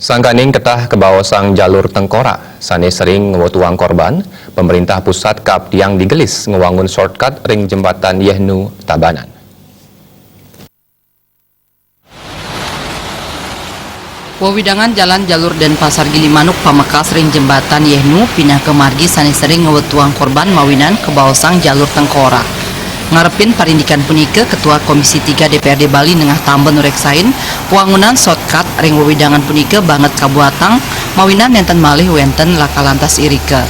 Sangkaning ketah kebawasang jalur Tengkorak, sane sering ngewutuang korban, pemerintah pusat kap yang digelis ngewangun shortcut ring jembatan Yehnu Tabanan. Wawidangan jalan jalur Denpasar Gilimanuk Pamekasan ring jembatan Yehnu pindah ke margi sane sering ngewutuang korban mawinan kebawasang jalur Tengkorak. Ngarepin parindikan punika Ketua Komisi 3 DPRD Bali Nengah Tamben nureksain wangunan shortcut ring wawidangan punika banget kabuatang mawinan nenten malih wenten laka lantas irike.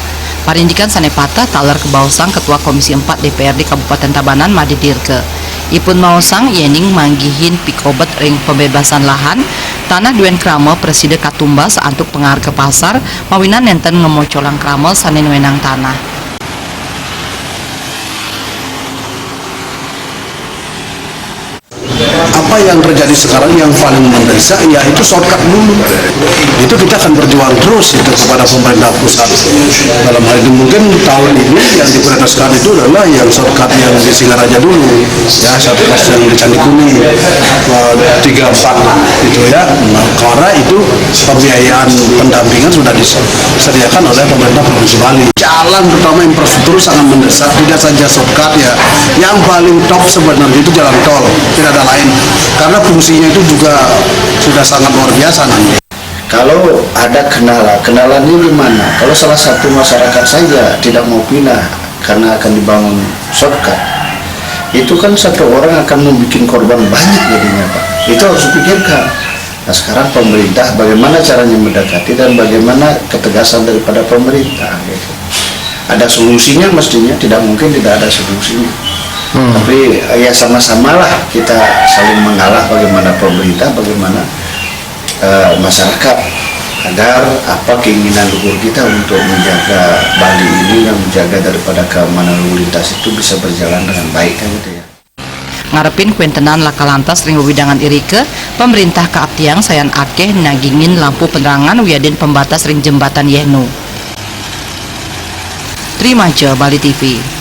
Parindikan sanepata taler kebawasang Ketua Komisi 4 DPRD Kabupaten Tabanan Madidirke. Ipun maosang yening manggihin pikobet ring pembebasan lahan tanah duen kramel preside katumba saantuk pengar ke pasar mawinan nenten ngemocolang kramel sanen wenang tanah. Apa yang terjadi sekarang yang paling mendesak yaitu shortcut dulu. Itu kita akan berjuang terus itu kepada pemerintah pusat. Dalam hal ini mungkin tahun ini yang diprioritaskan itu adalah yang shortcut yang di Singaraja dulu, ya shortcut yang di Candi Kuning 34 itu ya. Nah, karena itu pembiayaan pendampingan sudah disediakan oleh pemerintah Provinsi Bali. Jalan terutama infrastruktur sangat mendesak, tidak saja shortcut ya. Yang paling top sebenarnya itu jalan tol, tidak ada lain. Karena fungsinya itu juga sudah sangat luar biasa nanti. Kalau ada kenalan ini gimana? Kalau salah satu masyarakat saja tidak mau pindah karena akan dibangun shortcut, itu kan satu orang akan membuat korban banyak jadinya, Pak. Itu harus dipikirkan. Nah sekarang pemerintah bagaimana caranya mendekati dan bagaimana ketegasan daripada pemerintah. Gitu. Ada solusinya mestinya, tidak mungkin tidak ada solusinya. Tapi ya sama-sama lah kita saling mengalah bagaimana pemerintah, bagaimana masyarakat agar apa keinginan luhur kita untuk menjaga Bali ini dan menjaga daripada keamanan lalu lintas itu bisa berjalan dengan baik kan gitu ya. Ngarepin kuentenan laka lantas ring wawidangan irike, pemerintah kaaptiang sayan akeh nagingin lampu penerangan wiadin pembatas ring jembatan Yehnu. Terima kasih Bali TV.